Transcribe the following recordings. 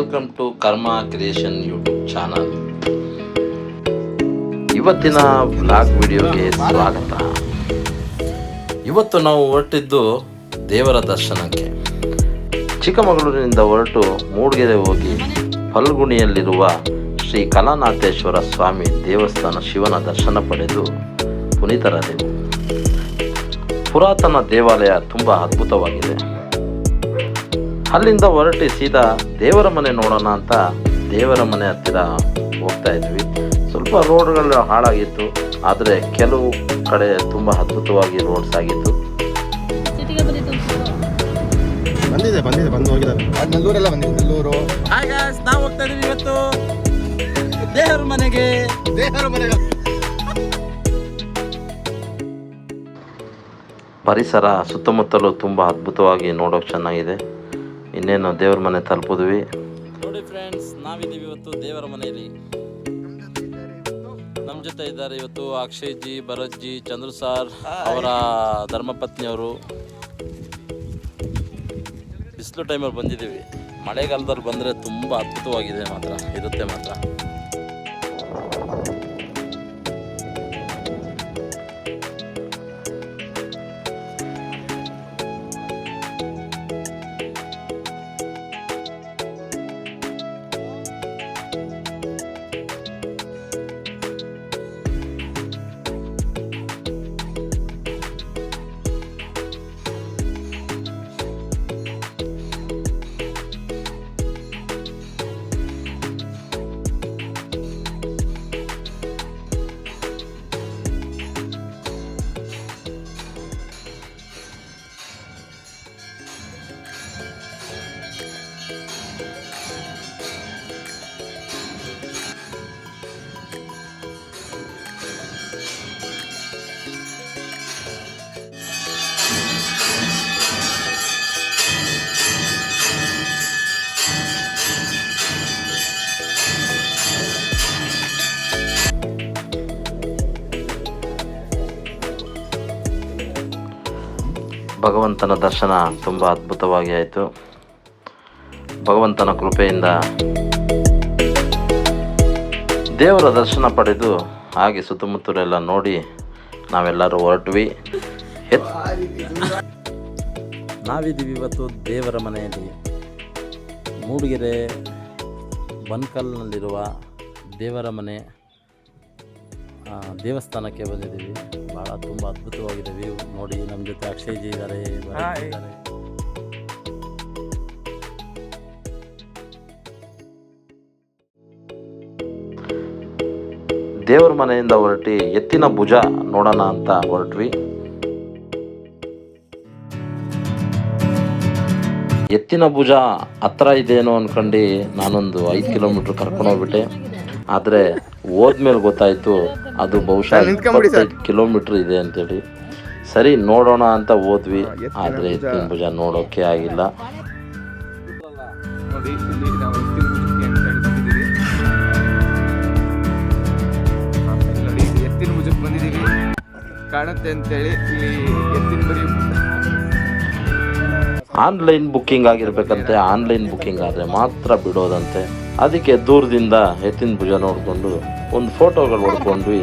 Welcome to ಕರ್ಮ creation YouTube channel. ಇವತ್ತಿನ blog ವಿಡಿಯೋಗೆ ಸ್ವಾಗತ. ಇವತ್ತು ನಾವು ಹೊರಟಿದ್ದು ದೇವರ ದರ್ಶನಕ್ಕೆ. ಚಿಕ್ಕಮಗಳೂರಿನಿಂದ ಹೊರಟು ಮೂಡಿಗೆರೆ ಹೋಗಿ ಫಲ್ಗುಣಿಯಲ್ಲಿರುವ ಶ್ರೀ ಕಲಾನಾಥೇಶ್ವರ ಸ್ವಾಮಿ ದೇವಸ್ಥಾನ ಶಿವನ ದರ್ಶನ ಪಡೆದು ಪುನೀತರಾದೆವು. ಪುರಾತನ ದೇವಾಲಯ ತುಂಬ ಅದ್ಭುತವಾಗಿದೆ. ಅಲ್ಲಿಂದ ಹೊರಟಿ ಸೀದಾ ದೇವರ ಮನೆ ನೋಡೋಣ ಅಂತ ದೇವರ ಮನೆ ಹತ್ತಿರ ಹೋಗ್ತಾ ಇದ್ವಿ. ಸ್ವಲ್ಪ ರೋಡ್ಗಳು ಹಾಳಾಗಿತ್ತು, ಆದರೆ ಕೆಲವು ಕಡೆ ತುಂಬ ಅದ್ಭುತವಾಗಿ ರೋಡ್ಸ್ ಆಗಿತ್ತು. ಬಂದು ಹೋಗಿದ್ದಾರೆ. ನೆಲ್ಲೂರೆಲ್ಲ ಬಂದಿದೆ. ನೆಲ್ಲೂರು ನಾವು ಹೋಗ್ತಾ ಇದೀವಿ ಇವತ್ತು ದೇವರ ಮನೆಗೆ. ಪರಿಸರ ಸುತ್ತಮುತ್ತಲೂ ತುಂಬ ಅದ್ಭುತವಾಗಿ ನೋಡೋಕೆ ಚೆನ್ನಾಗಿದೆ. ಇನ್ನೇನು ದೇವರ ಮನೆ ತಲುಪಿದ್ವಿ. ನೋಡಿ ಫ್ರೆಂಡ್ಸ್, ನಾವಿದ್ದೀವಿ ಇವತ್ತು ದೇವರ ಮನೆಯಲ್ಲಿ. ನಮ್ಮ ಜೊತೆ ಇದ್ದಾರೆ ಇವತ್ತು ಅಕ್ಷಯ್ ಜಿ, ಭರತ್ ಜಿ, ಚಂದ್ರು ಸಾರ್, ಅವರ ಧರ್ಮಪತ್ನಿಯವರು. ಬಿಸಿಲು ಟೈಮಲ್ಲಿ ಬಂದಿದ್ದೀವಿ. ಮಳೆಗಾಲದಲ್ಲಿ ಬಂದರೆ ತುಂಬ ಅದ್ಭುತವಾಗಿದೆ ಇರುತ್ತೆ ಮಾತ್ರ. ಭಗವಂತನ ದರ್ಶನ ತುಂಬ ಅದ್ಭುತವಾಗಿ ಆಯಿತು. ಭಗವಂತನ ಕೃಪೆಯಿಂದ ದೇವರ ದರ್ಶನ ಪಡೆದು ಹಾಗೆ ಸುತ್ತಮುತ್ತಲೆಲ್ಲ ನೋಡಿ ನಾವೆಲ್ಲರೂ ಹೊರಟ್ವಿ. ನಾವಿದ್ದೀವಿ ಇವತ್ತು ದೇವರ ಮನೆಯಲ್ಲಿ. ಮೂಡಿಗೆರೆ ಬನ್ಕಲ್ನಲ್ಲಿರುವ ದೇವರ ಮನೆ ದೇವಸ್ಥಾನಕ್ಕೆ ಬಂದಿದ್ದೀವಿ. ಭಾಳ ತುಂಬ ಅದ್ಭುತವಾಗಿದೆ ವ್ಯೂ ನೋಡಿ. ನಮ್ಮ ಜೊತೆ ಅಕ್ಷಯ್ ಜಿ ಇದ್ದಾರೆ. ದೇವರ ಮನೆಯಿಂದ ಹೊರಟಿ ಎತ್ತಿನ ಭುಜ ನೋಡೋಣ ಅಂತ ಹೊರಟ್ವಿ. ಎತ್ತಿನ ಭುಜ ಹತ್ರ ಇದೇನೋ ಅನ್ಕೊಂಡು ನಾನೊಂದು 5 ಕಿಲೋಮೀಟ್ರ್ ಕರ್ಕೊಂಡೋಗ್ಬಿಟ್ಟೆ. ಆದರೆ ಹೋದ್ಮೇಲೆ ಗೊತ್ತಾಯಿತು ಅದು ಬಹುಶಃ 25 ಕಿಲೋಮೀಟ್ರ್ ಇದೆ ಅಂತೇಳಿ. ಸರಿ ನೋಡೋಣ ಅಂತ ಹೋದ್ವಿ, ಆದರೆ ಎತ್ತಿನ ಭುಜ ನೋಡೋಕೆ ಆಗಿಲ್ಲ. ಎತ್ತಿನ ಭುಜಕ್ಕೆ ಬಂದಿದ್ದೀವಿ ಕಾಣುತ್ತೆ ಅಂತೇಳಿ. ಇಲ್ಲಿ ಎತ್ತಿನ ಬರೀ ಆನ್ಲೈನ್ ಬುಕ್ಕಿಂಗ್ ಆಗಿರ್ಬೇಕಂತೆ. ಆನ್ಲೈನ್ ಬುಕ್ಕಿಂಗ್ ಆದರೆ ಮಾತ್ರ ಬಿಡೋದಂತೆ. ಅದಕ್ಕೆ ದೂರದಿಂದ ಎತ್ತಿನ ಭುಜ ನೋಡಿಕೊಂಡು ಒಂದು ಫೋಟೋಗಳು ಹೊಡ್ಕೊಂಡ್ವಿ.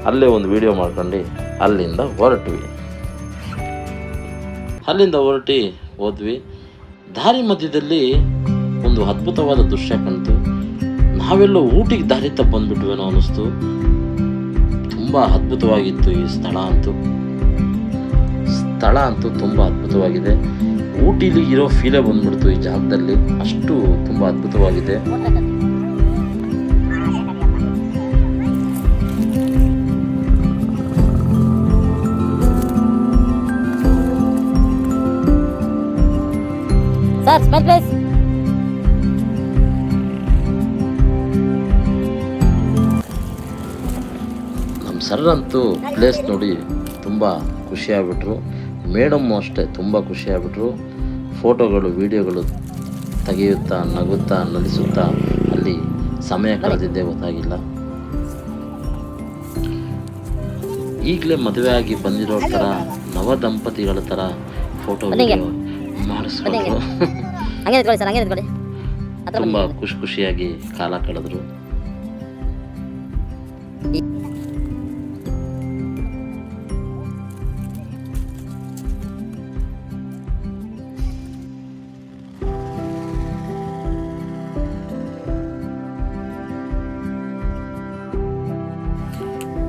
ಅಲ್ಲೇ ಒಂದು ವಿಡಿಯೋ ಮಾಡ್ಕೊಂಡು ಅಲ್ಲಿಂದ ಹೊರಟ್ವಿ. ಹೋದ್ವಿ. ದಾರಿ ಮಧ್ಯದಲ್ಲಿ ಒಂದು ಅದ್ಭುತವಾದ ದೃಶ್ಯ ಕಾಣ್ತು. ನಾವೆಲ್ಲೋ ಊಟಿಗೆ ದಾರಿ ತಪ್ಪು ಬಂದ್ಬಿಟ್ವೇನೋ ಅನ್ನಿಸ್ತು. ತುಂಬ ಅದ್ಭುತವಾಗಿತ್ತು ಈ ಸ್ಥಳ ಅಂತೂ ತುಂಬ ಅದ್ಭುತವಾಗಿದೆ. ಊಟಿಲಿ ಇರೋ ಫೀಲೇ ಬಂದ್ಬಿಡ್ತು ಈ ಜಾಗದಲ್ಲಿ. ಅಷ್ಟು ತುಂಬ ಅದ್ಭುತವಾಗಿದೆ. ನಮ್ಮ ಸರ್ ಅಂತೂ ಪ್ಲೇಸ್ ನೋಡಿ ತುಂಬ ಖುಷಿಯಾಗ್ಬಿಟ್ರು. ಮೇಡಮ್ಮು ಅಷ್ಟೇ ತುಂಬ ಖುಷಿಯಾಗ್ಬಿಟ್ರು. ಫೋಟೋಗಳು ವಿಡಿಯೋಗಳು ತೆಗೆಯುತ್ತಾ ನಗುತ್ತಾ ನಲಿಸುತ್ತಾ ಅಲ್ಲಿ ಸಮಯ ಕಳೆದಿದ್ದೇ ಗೊತ್ತಾಗಿಲ್ಲ. ಈಗಲೇ ಮದುವೆ ಆಗಿ ಬಂದಿರೋ ಥರ ನವ ದಂಪತಿಗಳ ಥರ ಫೋಟೋ ವಿಡಿಯೋ ಮಾಡಿಸ್ಕೊಂಡು ಹಂಗೆ ನಿಂತ್ಕೊಳ್ಳಿ ಸರ್, ಹಂಗೆ ನಿಂತ್ಕೊಳ್ಳಿ. ತುಂಬ ಖುಷಿಯಾಗಿ ಕಾಲ ಕಳೆದ್ರು.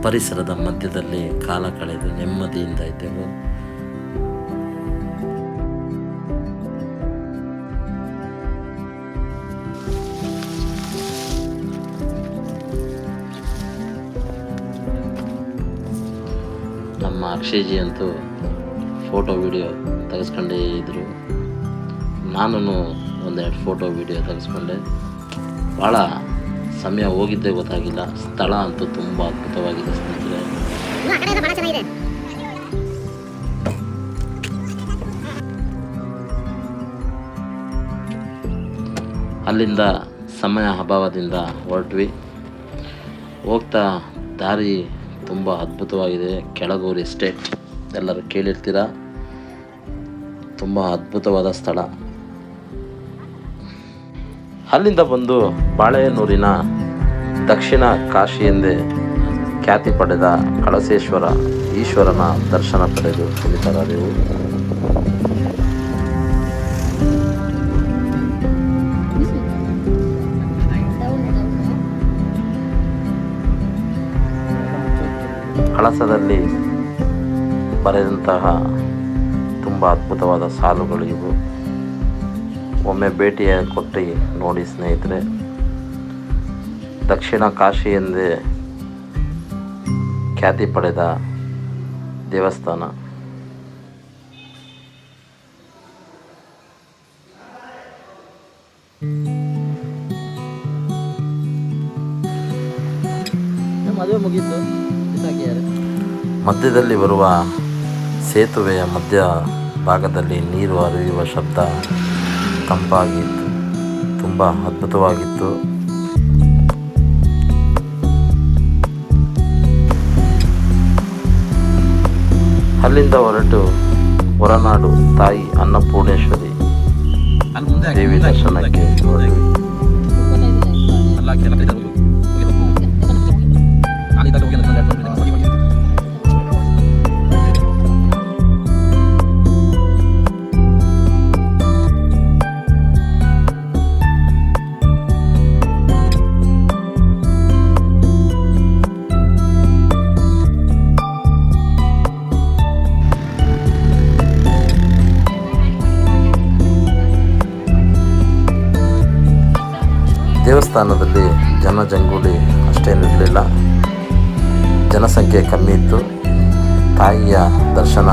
ಪರಿಸರದ ಮಧ್ಯದಲ್ಲಿ ಕಾಲ ಕಳೆದು ನೆಮ್ಮದಿಯಿಂದ ಇದ್ದೆವು. ನಮ್ಮ ಅಕ್ಷಯ್ಜಿ ಅಂತೂ ಫೋಟೋ ವಿಡಿಯೋ ತೆಗೆಸ್ಕೊಂಡೇ ಇದ್ದರು. ನಾನು ಒಂದೆರಡು ಫೋಟೋ ವಿಡಿಯೋ ತೆಗೆಸ್ಕೊಂಡೆ. ಭಾಳ ಸಮಯ ಹೋಗಿದ್ದೇ ಗೊತ್ತಾಗಿಲ್ಲ. ಸ್ಥಳ ಅಂತೂ ತುಂಬ ಅದ್ಭುತವಾಗಿದೆ ಸ್ನೇಹಿತರೆ. ಅಲ್ಲಿಂದ ಸಮಯ ಅಭಾವದಿಂದ ಹೊರಟ್ವಿ. ಹೋಗ್ತಾ ದಾರಿ ತುಂಬ ಅದ್ಭುತವಾಗಿದೆ. ಕೆಳಗೂರು ಎಸ್ಟೇಟ್ ಎಲ್ಲರೂ ಕೇಳಿರ್ತೀರ. ತುಂಬ ಅದ್ಭುತವಾದ ಸ್ಥಳ. ಅಲ್ಲಿಂದ ಬಂದು ಬಾಳೆಹೊನ್ನೂರಿನ ದಕ್ಷಿಣ ಕಾಶಿ ಎಂದೇ ಖ್ಯಾತಿ ಪಡೆದ ಕಳಸೇಶ್ವರ ಈಶ್ವರನ ದರ್ಶನ ಪಡೆದು ಕುಳಿತರಾದೆವು. ಕಳಸದಲ್ಲಿ ಬರೆದಂತಹ ತುಂಬ ಅದ್ಭುತವಾದ ಸಾಲುಗಳು ಇವು. ಒಮ್ಮೆ ಭೇಟಿಯ ಕೊಟ್ಟು ನೋಡಿ ಸ್ನೇಹಿತರೆ. ದಕ್ಷಿಣ ಕಾಶಿ ಎಂದೇ ಖ್ಯಾತಿ ಪಡೆದ ದೇವಸ್ಥಾನ. ಮಧ್ಯದಲ್ಲಿ ಬರುವ ಸೇತುವೆಯ ಮಧ್ಯ ಭಾಗದಲ್ಲಿ ನೀರು ಹರಿಯುವ ಶಬ್ದ ತಂಪಾಗಿತ್ತು. ತುಂಬ ಅದ್ಭುತವಾಗಿತ್ತು. ಅಲ್ಲಿಂದ ಹೊರಟು ಹೊರನಾಡು ತಾಯಿ ಅನ್ನಪೂರ್ಣೇಶ್ವರಿ ದೇವಿ ದರ್ಶನಕ್ಕೆ ಹೊರಟ್ವಿ. ದೇವಸ್ಥಾನದಲ್ಲಿ ಜನಜಂಗುಳಿ ಅಷ್ಟೇನಿರಲಿಲ್ಲ. ಜನಸಂಖ್ಯೆ ಕಮ್ಮಿ ಇತ್ತು. ತಾಯಿಯ ದರ್ಶನ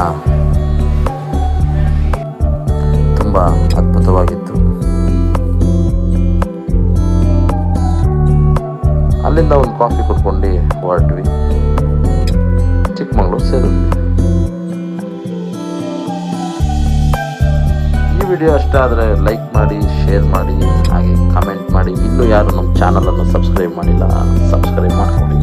ತುಂಬ ಅದ್ಭುತವಾಗಿತ್ತು. ಅಲ್ಲಿಂದ ಒಂದು ಕಾಫಿ ಕುಡ್ಕೊಂಡು ಹೊರಟ್ವಿ. ಚಿಕ್ಕಮಗಳೂರು ಸೇರಿದ್ವಿ. ಈ ವಿಡಿಯೋ ಇಷ್ಟ ಆದರೆ ಲೈಕ್ ಮಾಡಿ, ಶೇರ್ ಮಾಡಿ, ಹಾಗೆ ಕಮೆಂಟ್ ಮಾಡಿ. ಇನ್ನೂ ಯಾರು ನಮ್ಮ ಚಾನಲನ್ನು ಸಬ್ಸ್ಕ್ರೈಬ್ ಮಾಡಿಲ್ಲ, ಸಬ್ಸ್ಕ್ರೈಬ್ ಮಾಡ್ಕೊಳ್ಳಿ.